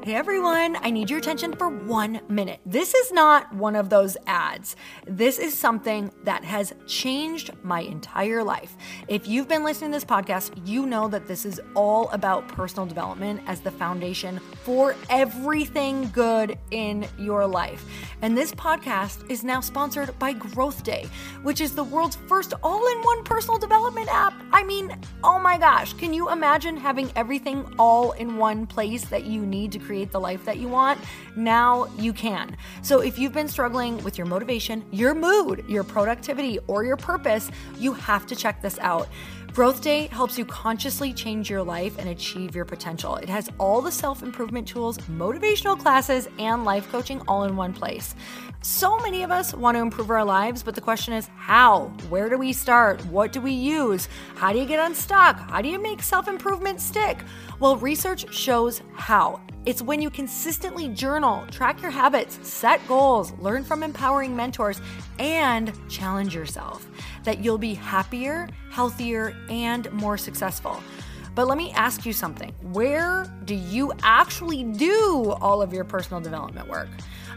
Hey everyone, I need your attention for 1 minute. This is not one of those ads. This is something that has changed my entire life. If you've been listening to this podcast, you know that this is all about personal development as the foundation for everything good in your life. And this podcast is now sponsored by Growth Day, which is the world's first all-in-one personal development app. I mean, oh my gosh, can you imagine having everything all in one place that you need to create the life that you want? Now you can. So if you've been struggling with your motivation, your mood, your productivity, or your purpose, you have to check this out. Growth Day helps you consciously change your life and achieve your potential. It has all the self-improvement tools, motivational classes, and life coaching all in one place. So many of us want to improve our lives, but the question is how? Where do we start? What do we use? How do you get unstuck? How do you make self-improvement stick? Well, research shows how. It's when you consistently journal, track your habits, set goals, learn from empowering mentors, and challenge yourself that you'll be happier, healthier, and more successful. But let me ask you something. Where do you actually do all of your personal development work?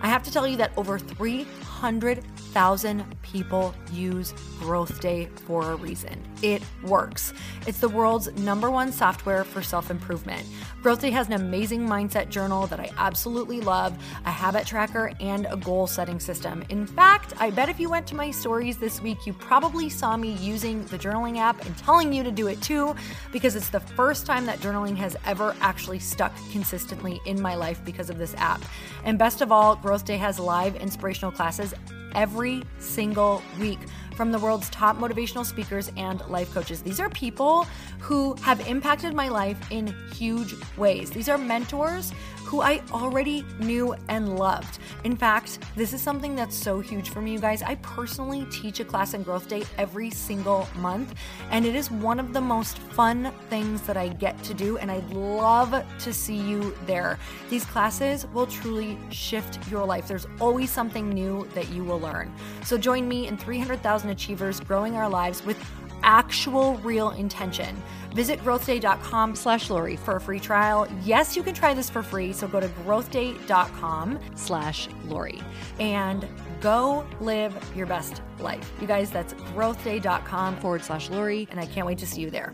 I have to tell you that over 300,000 people use Growth Day for a reason. It works. It's the world's #1 software for self-improvement. Growth Day has an amazing mindset journal that I absolutely love, a habit tracker, and a goal-setting system. In fact, I bet if you went to my stories this week, you probably saw me using the journaling app and telling you to do it too, because it's the first time that journaling has ever actually stuck consistently in my life because of this app. And best of all, Growth Day has live inspirational classes every single week from the world's top motivational speakers and life coaches. These are people who have impacted my life in huge ways. These are mentors who I already knew and loved. In fact, this is something that's so huge for me, you guys. I personally teach a class in Growth Day every single month, and it is one of the most fun things that I get to do, and I'd love to see you there. These classes will truly shift your life. There's always something new that you will learn. So join me and 300,000 achievers growing our lives with actual real intention. Visit growthday.com/Lori for a free trial. Yes, you can try this for free. So go to growthday.com/Lori and go live your best life. You guys, that's growthday.com/Lori. And I can't wait to see you there.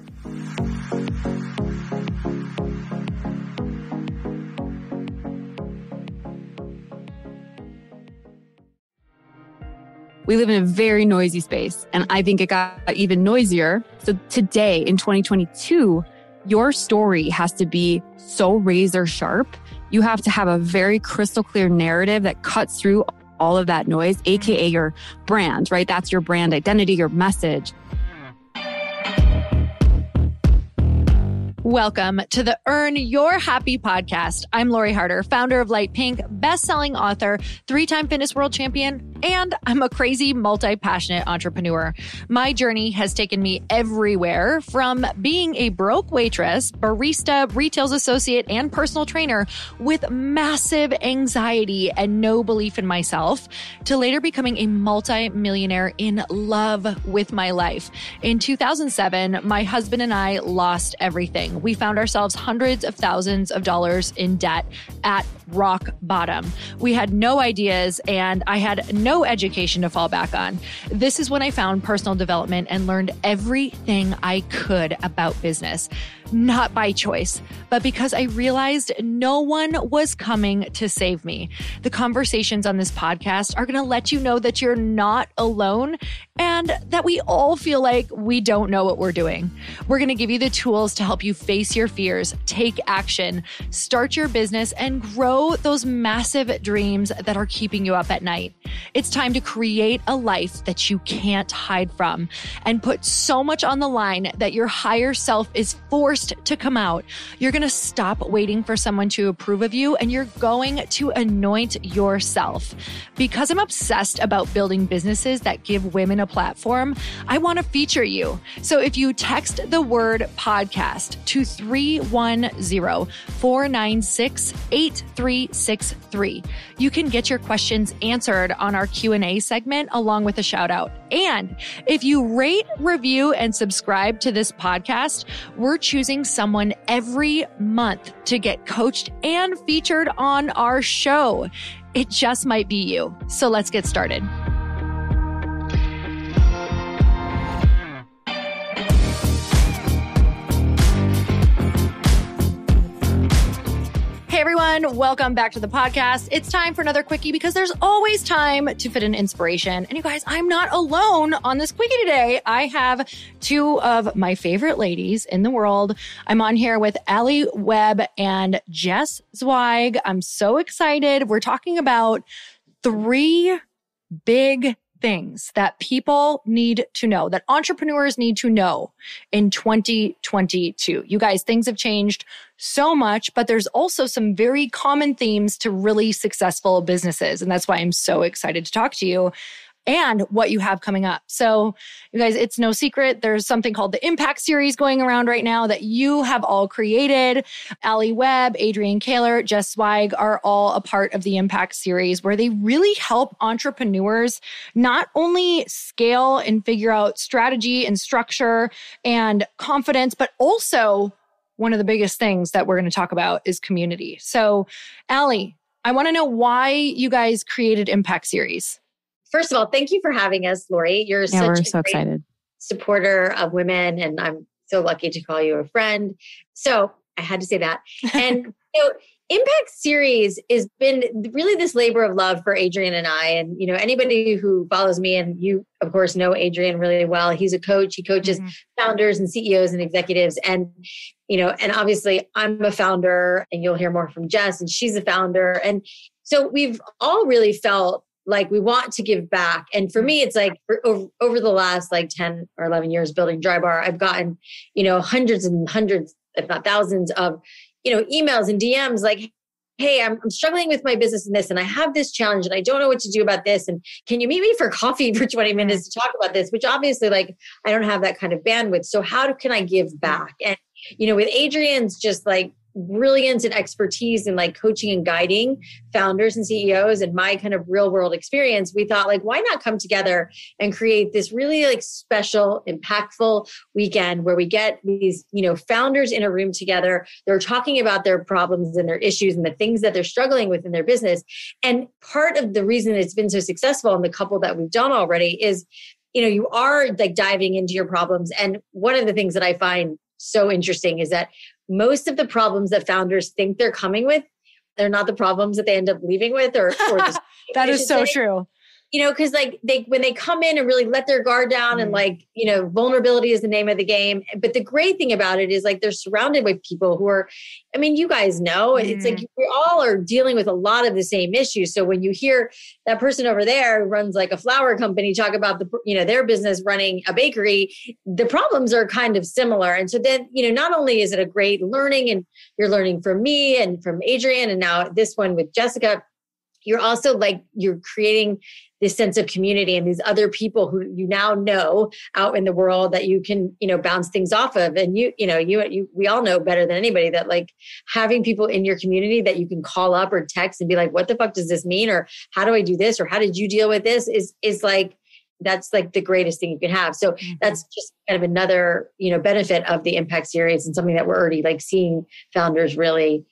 We live in a very noisy space, and I think it got even noisier. So today in 2022, your story has to be so razor sharp. You have to have a very crystal clear narrative that cuts through all of that noise, AKA your brand, right? That's your brand identity, your message. Welcome to the Earn Your Happy podcast. I'm Lori Harder, founder of Light Pink, best-selling author, 3-time fitness world champion, and I'm a crazy, multi-passionate entrepreneur. My journey has taken me everywhere, from being a broke waitress, barista, retail associate, and personal trainer with massive anxiety and no belief in myself, to later becoming a multi-millionaire in love with my life. In 2007, my husband and I lost everything. We found ourselves hundreds of thousands of dollars in debt at rock bottom. We had no ideas and I had no education to fall back on. This is when I found personal development and learned everything I could about business. Not by choice, but because I realized no one was coming to save me. The conversations on this podcast are going to let you know that you're not alone and that we all feel like we don't know what we're doing. We're going to give you the tools to help you face your fears, take action, start your business, and grow those massive dreams that are keeping you up at night. It's time to create a life that you can't hide from and put so much on the line that your higher self is forced to come out. You're going to stop waiting for someone to approve of you, and you're going to anoint yourself. Because I'm obsessed about building businesses that give women a platform, I want to feature you. So if you text the word podcast to 310-496-8363, you can get your questions answered on our Q&A segment along with a shout out. And if you rate, review, and subscribe to this podcast, we're choosing someone every month to get coached and featured on our show. It just might be you. So let's get started. Hey everyone, welcome back to the podcast. It's time for another quickie because there's always time to fit in inspiration. And you guys, I'm not alone on this quickie today. I have two of my favorite ladies in the world. I'm on here with Alli Webb and Jess Zweig. I'm so excited. We're talking about 3 big things that people need to know, that entrepreneurs need to know in 2022. You guys, things have changed so much, but there's also some very common themes to really successful businesses. And that's why I'm so excited to talk to you and what you have coming up. So you guys, it's no secret. There's something called the Impact Series going around right now that you have all created. Alli Webb, Adrienne Kaler, Jess Zweig are all a part of the Impact Series where they really help entrepreneurs not only scale and figure out strategy and structure and confidence, but also one of the biggest things that we're going to talk about is community. So Alli, I want to know why you guys created Impact Series. First of all, thank you for having us, Lori. You're such a great supporter of women, and I'm so lucky to call you a friend. So I had to say that. And Impact Series has been really this labor of love for Adrienne and I. And anybody who follows me, and you, of course, know Adrienne really well. He's a coach. He coaches founders and CEOs and executives. And and obviously, I'm a founder, and you'll hear more from Jess, and she's a founder. And so we've all really felt like we want to give back. And for me, it's like over the last 10 or 11 years building Drybar, I've gotten, hundreds and hundreds, if not thousands of, emails and DMs like, hey, I'm struggling with my business and this, and I have this challenge and I don't know what to do about this. And can you meet me for coffee for 20 minutes to talk about this? Which obviously I don't have that kind of bandwidth. So how can I give back? And, with Adrienne's just brilliance and expertise in coaching and guiding founders and CEOs and my kind of real world experience, we thought why not come together and create this really special, impactful weekend where we get these, founders in a room together. They're talking about their problems and their issues and the things that they're struggling with in their business. And part of the reason it's been so successful in the couple that we've done already is, you are diving into your problems. And one of the things that I find so interesting is that most of the problems that founders think they're coming with, they're not the problems that they end up leaving with or that is so true. Because when they come in and really let their guard down and vulnerability is the name of the game. But the great thing about it is they're surrounded with people who are, you guys know, it's we all are dealing with a lot of the same issues. So when you hear that person over there who runs a flower company talk about their business running a bakery, the problems are kind of similar. And so then, not only is it a great learning and you're learning from me and from Adrienne and now this one with Jessica, you're also you're creating this sense of community and these other people who you now know out in the world that you can, bounce things off of. And we all know better than anybody that having people in your community that you can call up or text and be like, what the fuck does this mean? Or how do I do this? Or how did you deal with this? Is that's the greatest thing you can have. So that's just kind of another, benefit of the Impact Series and something that we're already seeing founders really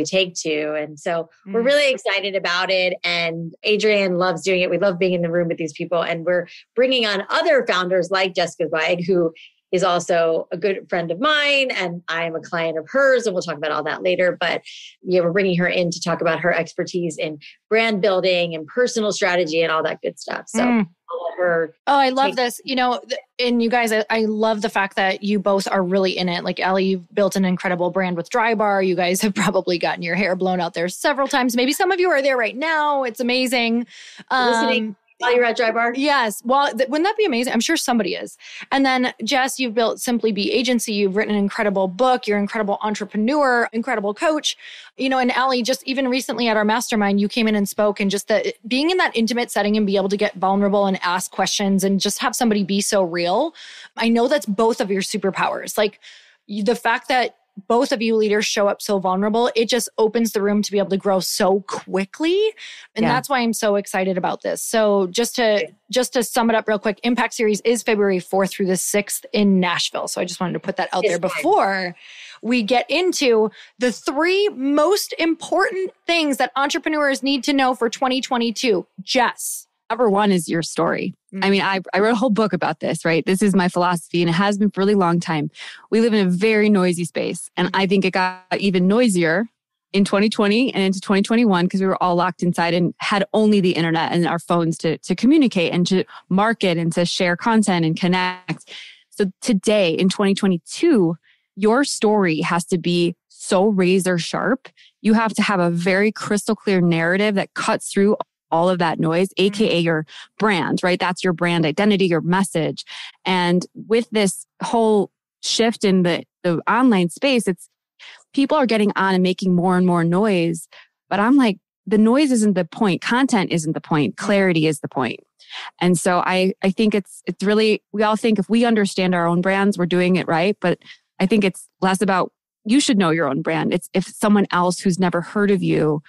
take to. And so we're really excited about it. And Adrienne loves doing it. We love being in the room with these people. And we're bringing on other founders like Jessica Zweig, who is also a good friend of mine. And I am a client of hers. And we'll talk about all that later. But we're bringing her in to talk about her expertise in brand building and personal strategy and all that good stuff. So I'll let her. Oh, I love this. And you guys, I love the fact that you both are really in it. Alli, you've built an incredible brand with Drybar. You guys have probably gotten your hair blown out there several times. Maybe some of you are there right now. It's amazing. Listening while you're at Drybar? Yes. Well, wouldn't that be amazing? I'm sure somebody is. And then Jess, you've built Simply Be Agency. You've written an incredible book. You're an incredible entrepreneur, incredible coach. You know, and Alli, just even recently at our mastermind, you came in and spoke, and just the being in that intimate setting and be able to get vulnerable and ask questions and just have somebody be so real. I know that's both of your superpowers. Like the fact that both of you leaders show up so vulnerable, it just opens the room to be able to grow so quickly. And that's why I'm so excited about this. So just to sum it up real quick, Impact Series is February 4th through the 6th in Nashville. So I just wanted to put that out there before we get into the 3 most important things that entrepreneurs need to know for 2022. Jess. Number 1 is your story. I mean, I wrote a whole book about this, right? This is my philosophy and it has been for a really long time. We live in a very noisy space. And I think it got even noisier in 2020 and into 2021 because we were all locked inside and had only the internet and our phones to communicate and to market and to share content and connect. So today in 2022, your story has to be so razor sharp. You have to have a very crystal clear narrative that cuts through all of that noise, AKA your brand, right? That's your brand identity, your message. And with this whole shift in the online space, it's people are getting on and making more and more noise. But I'm like, the noise isn't the point. Content isn't the point. Clarity is the point. And so I think it's really, we all think if we understand our own brands, we're doing it right. But I think it's less about, you should know your own brand. It's if someone else who's never heard of you,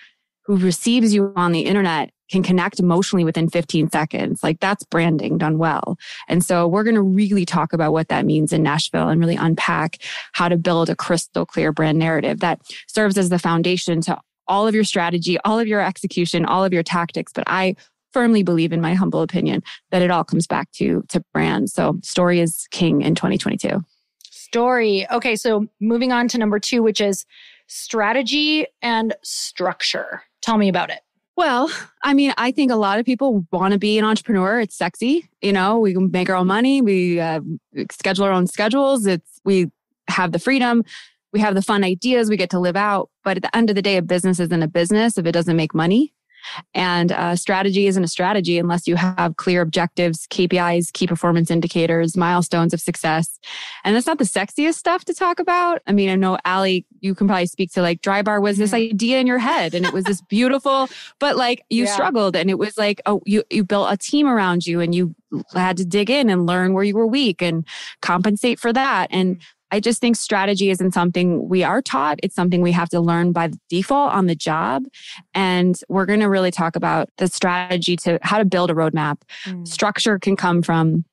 who receives you on the internet, can connect emotionally within 15 seconds. Like that's branding done well. And so we're going to really talk about what that means in Nashville and really unpack how to build a crystal clear brand narrative that serves as the foundation to all of your strategy, all of your execution, all of your tactics. But I firmly believe, in my humble opinion, that it all comes back to brand. So story is king in 2022. Story. Okay. So moving on to number 2, which is strategy and structure. Tell me about it. Well, I mean, I think a lot of people want to be an entrepreneur. It's sexy. You know, we can make our own money. We schedule our own schedules. We have the freedom. We have the fun ideas we get to live out. But at the end of the day, a business isn't a business if it doesn't make money. And strategy isn't a strategy unless you have clear objectives, KPIs, key performance indicators, milestones of success. And that's not the sexiest stuff to talk about. I mean, I know, Alli, you can probably speak to like Drybar was this idea in your head and it was this beautiful, but like you struggled and it was like, oh, you built a team around you and you had to dig in and learn where you were weak and compensate for that. And I just think strategy isn't something we are taught. It's something we have to learn by default on the job. And we're going to really talk about the strategy to how to build a roadmap. Structure can come from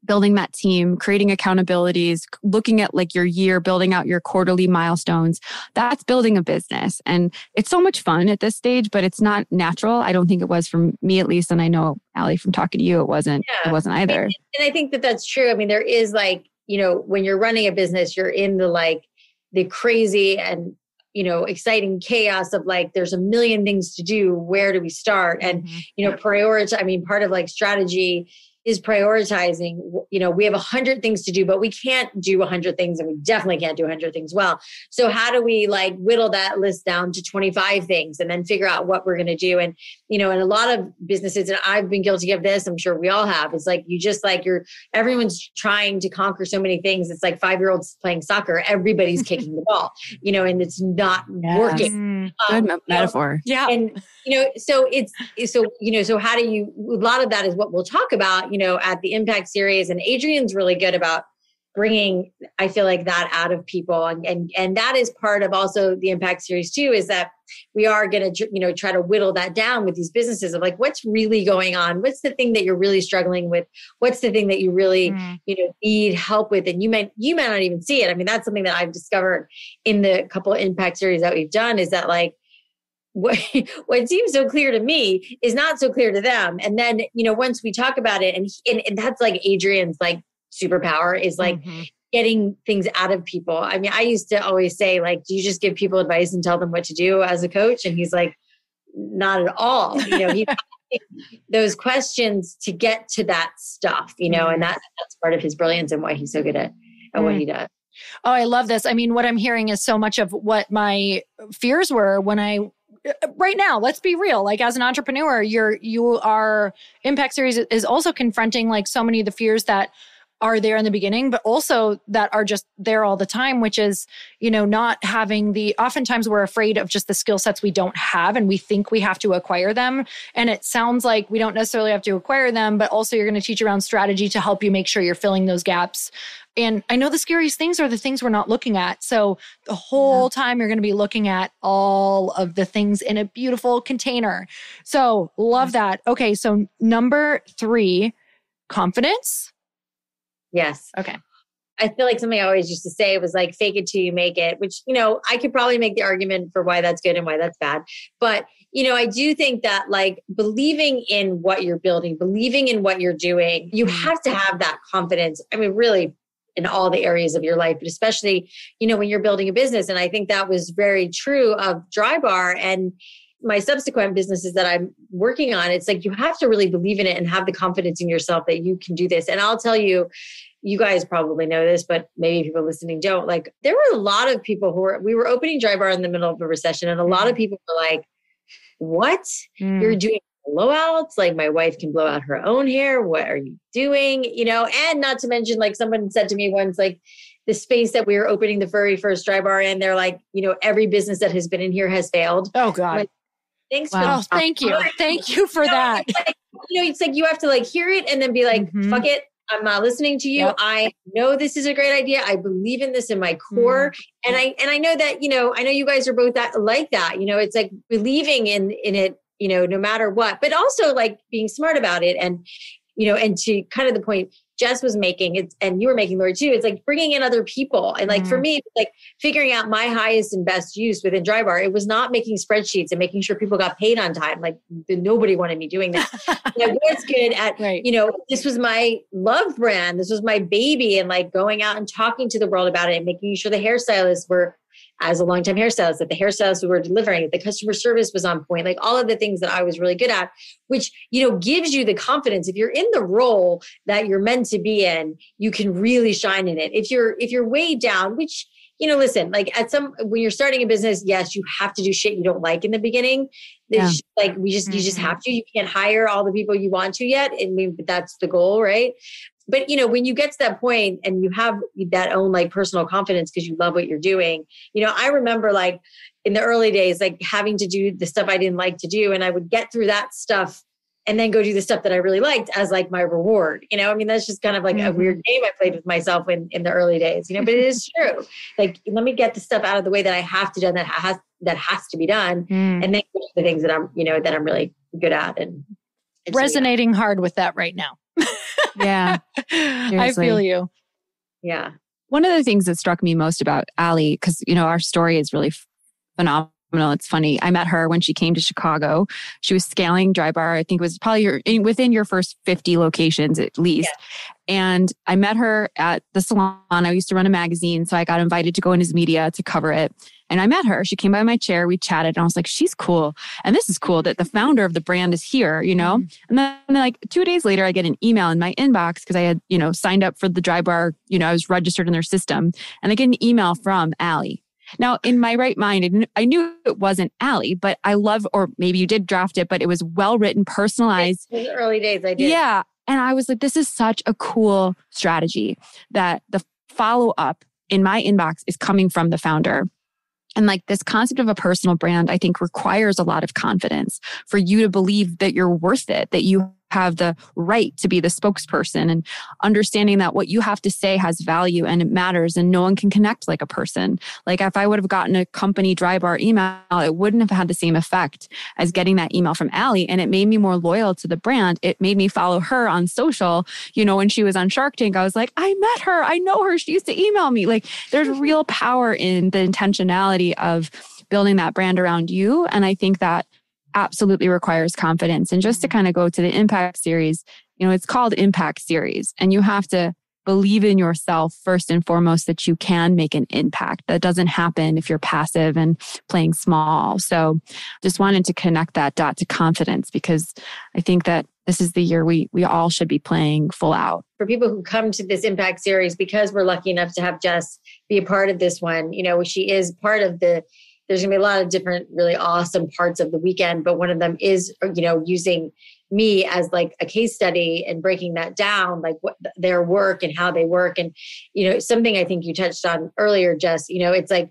building that team, creating accountabilities, looking at like your year, building out your quarterly milestones. That's building a business. And it's so much fun at this stage, but it's not natural. I don't think it was for me at least. And I know, Alli, from talking to you, it wasn't either. And I think that that's true. I mean, there is like, you know, when you're running a business, you're in the crazy and, you know, exciting chaos of like, there's a million things to do. Where do we start? And, you know, prioritize. I mean, part of like strategy is prioritizing. You know, we have 100 things to do, but we can't do 100 things and we definitely can't do 100 things well. So how do we like whittle that list down to 25 things and then figure out what we're going to do? And, you know, in a lot of businesses, and I've been guilty of this, I'm sure we all have, it's like, you just like everyone's trying to conquer so many things. It's like 5-year-olds playing soccer. Everybody's kicking the ball, you know, and it's not working. Good metaphor. Yeah. And, you know, so how do you, a lot of that is what we'll talk about, you know, at the Impact Series. And Adrian's really good about bringing, I feel like, that out of people. And that is part of also the Impact Series too, is that we are going to, you know, try to whittle that down with these businesses of like, what's really going on? What's the thing that you're really struggling with? What's the thing that you really, you know, need help with? And you might not even see it. I mean, that's something that I've discovered in the couple of Impact Series that we've done, is that like, what seems so clear to me is not so clear to them. And then, you know, once we talk about it, and that's like Adrian's like superpower, is like getting things out of people. I mean, I used to always say, like, do you just give people advice and tell them what to do as a coach? And he's like, not at all. You know, he those questions to get to that stuff, you know, and that's part of his brilliance and why he's so good at what he does. Oh, I love this. I mean, what I'm hearing is so much of what my fears were when right now, let's be real. Like as an entrepreneur, you are Impact Series is also confronting like so many of the fears that are there in the beginning, but also that are just there all the time, which is, you know, not having oftentimes we're afraid of just the skill sets we don't have and we think we have to acquire them. And it sounds like we don't necessarily have to acquire them, but also you're going to teach around strategy to help you make sure you're filling those gaps And I know the scariest things are the things we're not looking at. So the whole time you're going to be looking at all of the things in a beautiful container. So love that. Okay. So number 3, confidence. Yes. Okay. I feel like something I always used to say was like, fake it till you make it, which, I could probably make the argument for why that's good and why that's bad. But, I do think that like believing in what you're building, believing in what you're doing, you have to have that confidence. I mean, really in all the areas of your life, but especially, when you're building a business. And I think that was very true of Drybar and my subsequent businesses that I'm working on. It's like, you have to really believe in it and have the confidence in yourself that you can do this. And I'll tell you, you guys probably know this, but maybe people listening don't. Like, there were a lot of people we were opening Drybar in the middle of a recession, and a lot of people were like, what? You're doing blowouts? Like, my wife can blow out her own hair. What are you doing? And not to mention, like, someone said to me once, like, the space that we were opening the very first Drybar in, they're like, every business that has been in here has failed. Oh, God. Like, thanks wow. Thank you. Thank you for that. It's like you have to like hear it and then be like, fuck it. I'm not listening to you. Yep. I know this is a great idea. I believe in this in my core. And I know that, I know you guys are both like that, it's like believing in it, no matter what, but also like being smart about it. And, and to kind of the point Jess was making it, and you were making, Lori, too, it's like bringing in other people. And like, for me, like figuring out my highest and best use within Drybar, it was not making spreadsheets and making sure people got paid on time. Like, nobody wanted me doing that. I was good at, this was my love brand. This was my baby. And like going out and talking to the world about it and making sure the hairstylists were, as a longtime hairstylist, that the hairstylists who were delivering, the customer service was on point, like all of the things that I was really good at, which, gives you the confidence. If you're in the role that you're meant to be in, you can really shine in it. If you're way down, which, listen, like when you're starting a business, yes, you have to do shit you don't like in the beginning. Like you just have to, you can't hire all the people you want to yet. But that's the goal, right? But, when you get to that point and you have that own like personal confidence because you love what you're doing, I remember like in the early days, like having to do the stuff I didn't like to do. And I would get through that stuff and then go do the stuff that I really liked as like my reward. That's just kind of like a weird game I played with myself in the early days, but it is true. Like, let me get the stuff out of the way that I have to do that has to be done. And then go to the things that I'm really good at. And resonating hard with that right now. Yeah. I feel you. Yeah. One of the things that struck me most about Alli, because, our story is really phenomenal. It's funny. I met her when she came to Chicago. She was scaling Drybar. I think it was probably within your first 50 locations at least. Yeah. And I met her at the salon. I used to run a magazine, so I got invited to go in as media to cover it. And I met her. She came by my chair. We chatted. And I was like, she's cool. And this is cool that the founder of the brand is here, And then like 2 days later, I get an email in my inbox because I had, signed up for the Drybar. I was registered in their system. And I get an email from Alli. Now, in my right mind, I knew it wasn't Alli, but I love, or maybe you did draft it, but it was well-written, personalized. In the early days, I did. Yeah. And I was like, this is such a cool strategy that the follow-up in my inbox is coming from the founder. And like this concept of a personal brand, I think requires a lot of confidence for you to believe that you're worth it, that you have the right to be the spokesperson, and understanding that what you have to say has value and it matters and no one can connect like a person. Like if I would have gotten a company Drybar email, it wouldn't have had the same effect as getting that email from Alli. And it made me more loyal to the brand. It made me follow her on social. When she was on Shark Tank, I was like, I met her. I know her. She used to email me. Like there's real power in the intentionality of building that brand around you. And I think that absolutely requires confidence. And just to kind of go to the Impact Series, it's called Impact Series. And you have to believe in yourself first and foremost that you can make an impact. That doesn't happen if you're passive and playing small. So just wanted to connect that dot to confidence, because I think that this is the year we all should be playing full out. For people who come to this Impact Series, because we're lucky enough to have Jess be a part of this one, she is part of there's going to be a lot of different really awesome parts of the weekend, but one of them is, using me as like a case study and breaking that down, like what their work and how they work. And, something I think you touched on earlier, Jess, it's like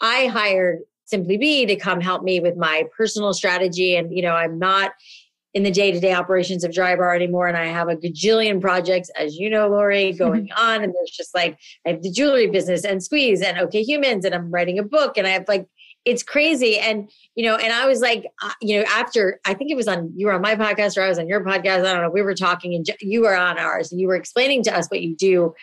I hired Simply Be to come help me with my personal strategy. And, I'm not in the day-to-day operations of Drybar anymore. And I have a gajillion projects, as you know, Lori, going on. And there's just like, I have the jewelry business and Squeeze and OK Humans, and I'm writing a book, and I have like, it's crazy. And, and I was like, after, I think it was you were on my podcast or I was on your podcast. I don't know. We were talking and you were on ours and you were explaining to us what you do,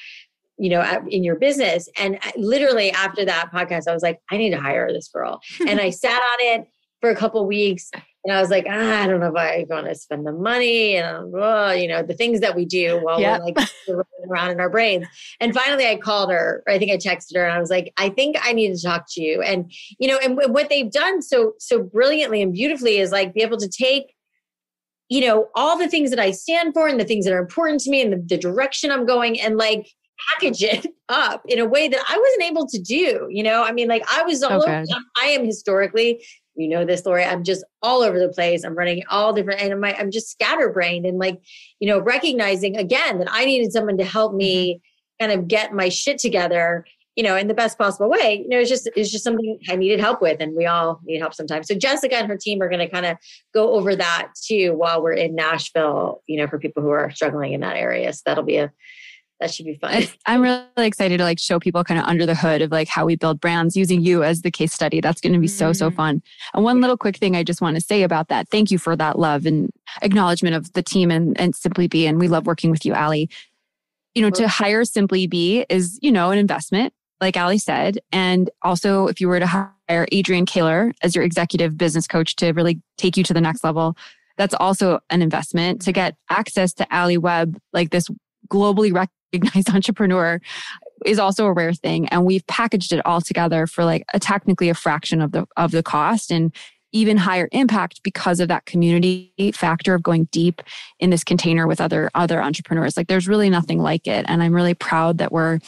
in your business. And literally after that podcast, I was like, I need to hire this girl. And I sat on it for a couple of weeks and I was like, I don't know if I want to spend the money and, the things that we do while we're like running around in our brains. And finally I called her, or I think I texted her, and I was like, I think I need to talk to you. And, and what they've done so brilliantly and beautifully is like be able to take, all the things that I stand for and the things that are important to me and the direction I'm going, and like package it up in a way that I wasn't able to do. I mean, like I was all over. I am historically, this, Lori, I'm just all over the place. I'm running all different, and I'm just scatterbrained, and like, recognizing again that I needed someone to help me kind of get my shit together, in the best possible way. It's just something I needed help with, and we all need help sometimes. So Jessica and her team are going to kind of go over that too while we're in Nashville, for people who are struggling in that area. So that should be fun. I'm really excited to like show people kind of under the hood of like how we build brands using you as the case study. That's going to be so fun. And one little quick thing I just want to say about that. Thank you for that love and acknowledgement of the team and Simply Be. And we love working with you, Alli. To hire Simply Be is, an investment, like Alli said. And also if you were to hire Adrienne Kaler as your executive business coach to really take you to the next level, that's also an investment. To get access to Alli Webb, like this globally recognized entrepreneur, is also a rare thing. And we've packaged it all together for like technically a fraction of the cost, and even higher impact because of that community factor of going deep in this container with other entrepreneurs. Like there's really nothing like it. And I'm really proud that we're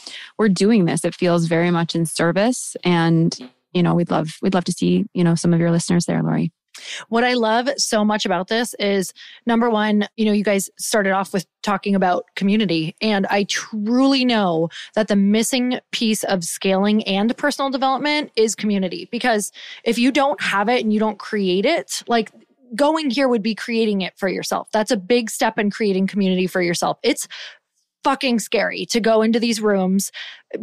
doing this. It feels very much in service. And, we'd love to see, some of your listeners there, Lori. What I love so much about this is, number one, you guys started off with talking about community. And I truly know that the missing piece of scaling and personal development is community. Because if you don't have it and you don't create it, like going here would be creating it for yourself. That's a big step in creating community for yourself. It's fucking scary to go into these rooms.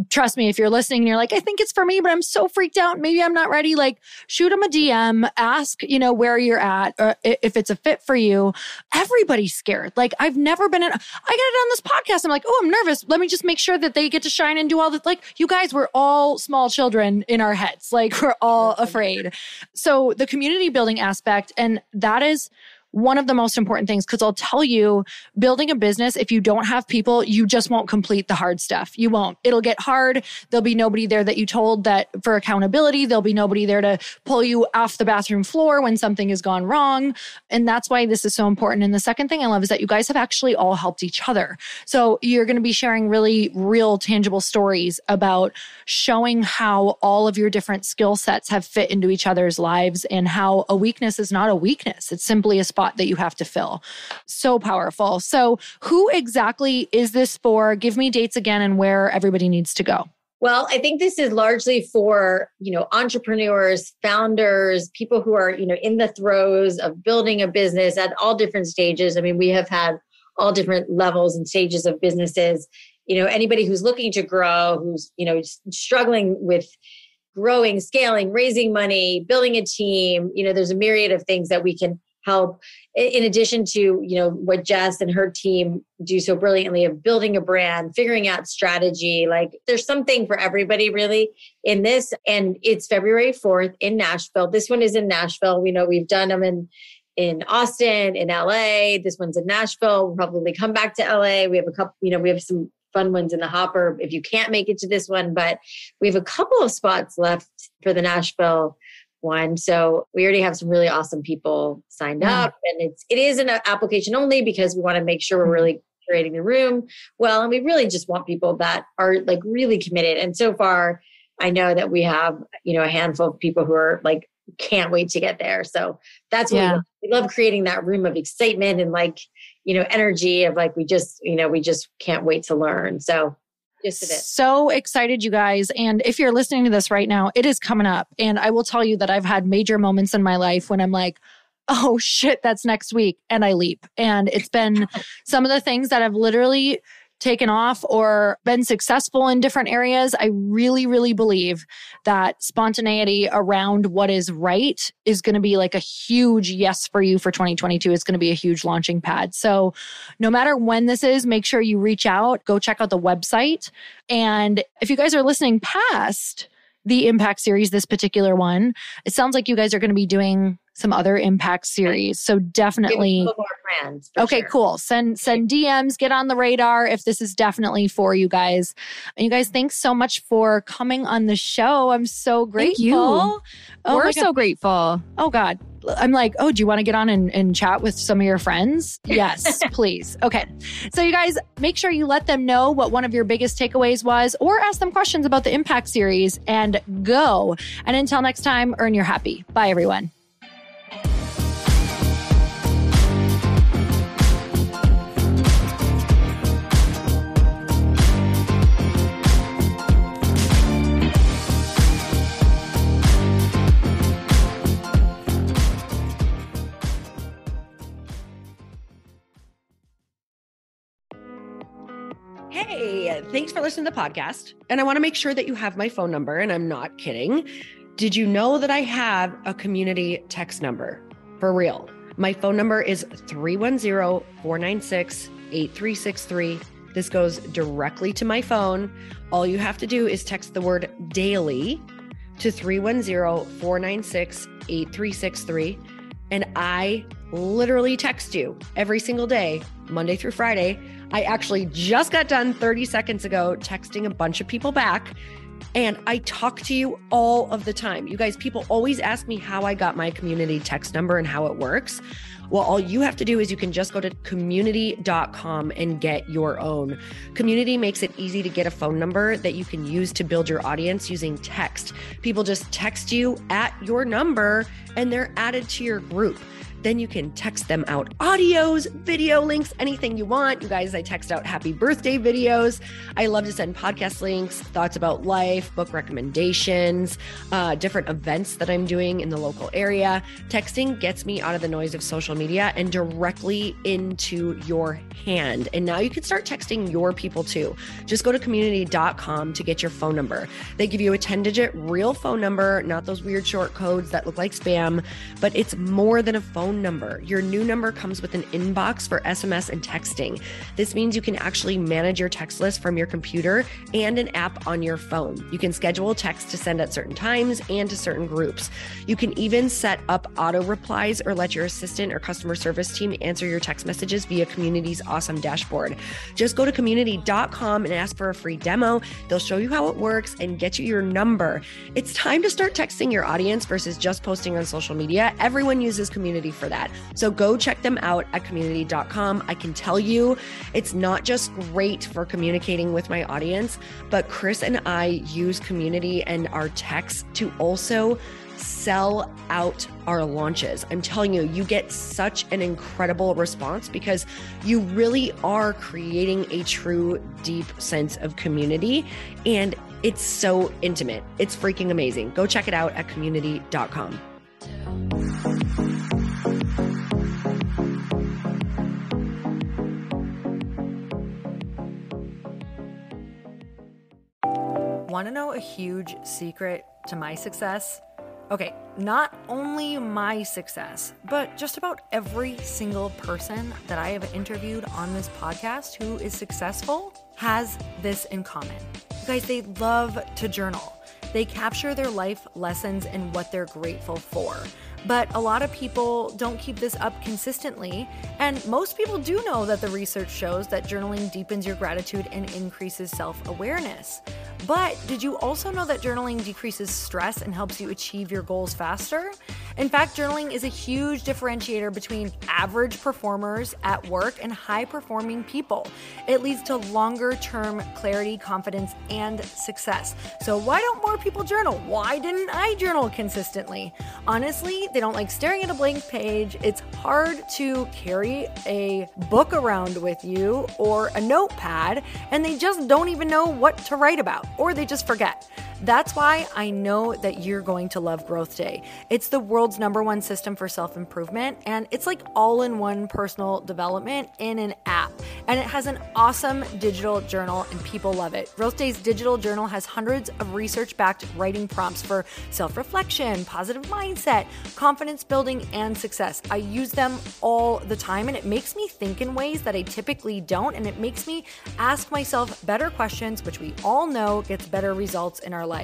Trust me, if you're listening and you're like, I think it's for me, but I'm so freaked out, maybe I'm not ready, like shoot them a DM, ask, where you're at, or if it's a fit for you. Everybody's scared. Like I've never been I get it on this podcast. I'm like, oh, I'm nervous. Let me just make sure that they get to shine and do all this. Like you guys, we're all small children in our heads. Like we're all afraid. So the community building aspect, and that is one of the most important things, because I'll tell you, building a business, if you don't have people, you just won't complete the hard stuff. You won't. It'll get hard. There'll be nobody there that you told that for accountability. There'll be nobody there to pull you off the bathroom floor when something has gone wrong. And that's why this is so important. And the second thing I love is that you guys have actually all helped each other. So you're going to be sharing really real, tangible stories about showing how all of your different skill sets have fit into each other's lives, and how a weakness is not a weakness. It's simply a spot that you have to fill. So powerful. So who exactly is this for? Give me dates again and where everybody needs to go. Well, I think this is largely for, entrepreneurs, founders, people who are, in the throes of building a business at all different stages. I mean, we have had all different levels and stages of businesses. Anybody who's looking to grow, who's, struggling with growing, scaling, raising money, building a team, there's a myriad of things that we can help, in addition to, what Jess and her team do so brilliantly of building a brand, figuring out strategy. Like there's something for everybody really in this. And it's February 4th in Nashville. This one is in Nashville. We know we've done them in Austin, in LA. This one's in Nashville. We'll probably come back to LA. We have a couple, we have some fun ones in the hopper if you can't make it to this one, but we have a couple of spots left for the Nashville one. So we already have some really awesome people signed up, and it is an application only because we want to make sure we're really curating the room well. And we really just want people that are like really committed. And so far I know that we have, a handful of people who are like, can't wait to get there. So that's what we love creating that room of excitement and like, energy of like, we just can't wait to learn. So so excited, you guys. And if you're listening to this right now, it is coming up. And I will tell you that I've had major moments in my life when I'm like, oh shit, that's next week. And I leap. And it's been some of the things that have literally taken off or been successful in different areas. I really, really believe that spontaneity around what is right is going to be like a huge yes for you for 2022. It's going to be a huge launching pad. So no matter when this is, make sure you reach out, go check out the website. And if you guys are listening past the Impact series, this particular one, it sounds like you guys are going to be doing some other Impact series. So definitely. Okay, sure. Cool. Send DMs, get on the radar if this is definitely for you guys. And you guys, thanks so much for coming on the show. I'm so grateful. Thank you. We're so grateful. Oh God. I'm like, oh, do you want to get on and chat with some of your friends? Yes, please. Okay. So you guys, make sure you let them know what one of your biggest takeaways was, or ask them questions about the Impact series, and go. And until next time, earn your happy. Bye, everyone. Hey, thanks for listening to the podcast. And I want to make sure that you have my phone number, and I'm not kidding. Did you know that I have a community text number? For real. My phone number is 310-496-8363. This goes directly to my phone. All you have to do is text the word daily to 310-496-8363. And I literally text you every single day, Monday through Friday. I actually just got done 30 seconds ago texting a bunch of people back, and I talk to you all of the time. You guys, people always ask me how I got my community text number and how it works. Well, all you have to do is you can just go to community.com and get your own. Community makes it easy to get a phone number that you can use to build your audience using text. People just text you at your number and they're added to your group. Then you can text them out audios, video links, anything you want. You guys, I text out happy birthday videos. I love to send podcast links, thoughts about life, book recommendations, different events that I'm doing in the local area. Texting gets me out of the noise of social media and directly into your hand. And now you can start texting your people too. Just go to community.com to get your phone number. They give you a 10-digit real phone number, not those weird short codes that look like spam, but it's more than a phone number. Your new number comes with an inbox for SMS and texting. This means you can actually manage your text list from your computer and an app on your phone. You can schedule text to send at certain times and to certain groups. You can even set up auto replies or let your assistant or customer service team answer your text messages via Community's awesome dashboard. Just go to community.com and ask for a free demo. They'll show you how it works and get you your number. It's time to start texting your audience versus just posting on social media. Everyone uses Community for that. So go check them out at community.com. I can tell you it's not just great for communicating with my audience, but Chris and I use Community and our texts to also sell out our launches. I'm telling you, you get such an incredible response because you really are creating a true, deep sense of community, and it's so intimate. It's freaking amazing. Go check it out at community.com. Want to know a huge secret to my success? Okay, not only my success, but just about every single person that I have interviewed on this podcast who is successful has this in common. You guys, they love to journal. They capture their life lessons and what they're grateful for. But a lot of people don't keep this up consistently. And most people do know that the research shows that journaling deepens your gratitude and increases self-awareness. But did you also know that journaling decreases stress and helps you achieve your goals faster? In fact, journaling is a huge differentiator between average performers at work and high-performing people. It leads to longer-term clarity, confidence, and success. So why don't more people journal? Why didn't I journal consistently? Honestly, they don't like staring at a blank page. It's hard to carry a book around with you or a notepad, and they just don't even know what to write about, or they just forget. That's why I know that you're going to love Growth Day. It's the world's #1 system for self-improvement, and it's like all-in-one personal development in an app. And it has an awesome digital journal, and people love it. Growth Day's digital journal has hundreds of research-backed writing prompts for self-reflection, positive mindset, confidence building, and success. I use them all the time, and it makes me think in ways that I typically don't, and it makes me ask myself better questions, which we all know gets better results in our life.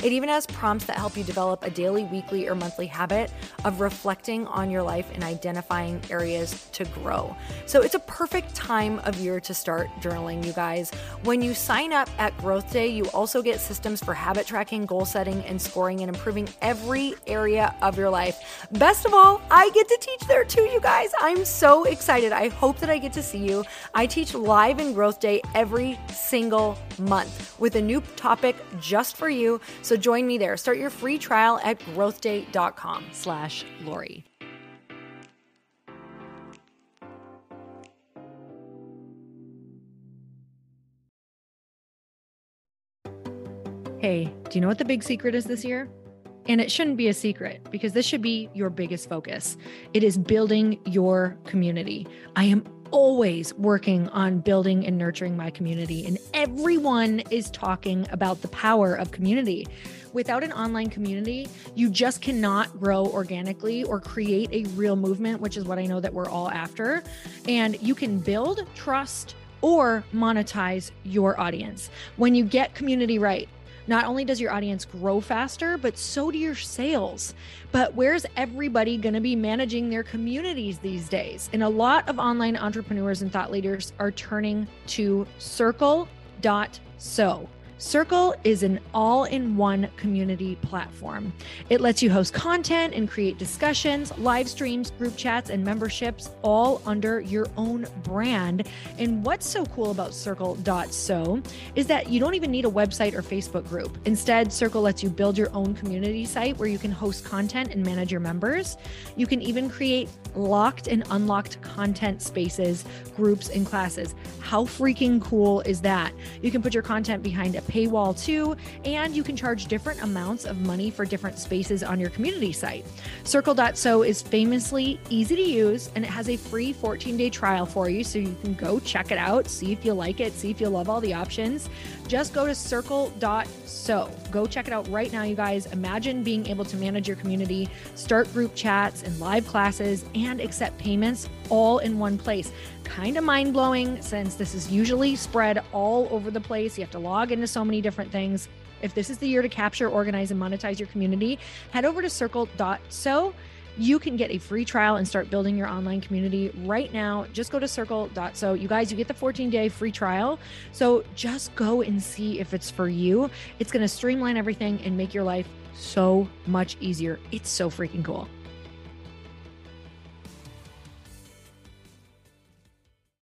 It even has prompts that help you develop a daily, weekly, or monthly habit of reflecting on your life and identifying areas to grow. So it's a perfect time of year to start journaling, you guys. When you sign up at Growth Day, you also get systems for habit tracking, goal setting, and scoring, and improving every area of your life. Best of all, I get to teach there too, you guys. I'm so excited. I hope that I get to see you. I teach live in Growth Day every single month with a new topic just for you. So join me there. Start your free trial at growthday.com/Lori. Hey, do you know what the big secret is this year? And it shouldn't be a secret because this should be your biggest focus. It is building your community. I am always working on building and nurturing my community, and everyone is talking about the power of community. Without an online community, you just cannot grow organically or create a real movement, which is what I know that we're all after. And you can build trust or monetize your audience. When you get community right, not only does your audience grow faster, but so do your sales. But where's everybody going to be managing their communities these days? And a lot of online entrepreneurs and thought leaders are turning to Circle.so. Circle is an all-in-one community platform. It lets you host content and create discussions, live streams, group chats, and memberships all under your own brand. And what's so cool about Circle.so is that you don't even need a website or Facebook group. Instead, Circle lets you build your own community site where you can host content and manage your members. You can even create locked and unlocked content spaces, groups, and classes. How freaking cool is that? You can put your content behind a paywall too, and you can charge different amounts of money for different spaces on your community site. Circle.so is famously easy to use, and it has a free 14-day trial for you, so you can go check it out, see if you like it, see if you love all the options. Just go to Circle.so. Go check it out right now, you guys. Imagine being able to manage your community, start group chats and live classes, and accept payments all in one place. Kind of mind-blowing since this is usually spread all over the place. You have to log into so many different things. If this is the year to capture, organize, and monetize your community, head over to Circle.so. You can get a free trial and start building your online community right now. Just go to Circle.so. You guys, you get the 14-day free trial. So just go and see if it's for you. It's going to streamline everything and make your life so much easier. It's so freaking cool.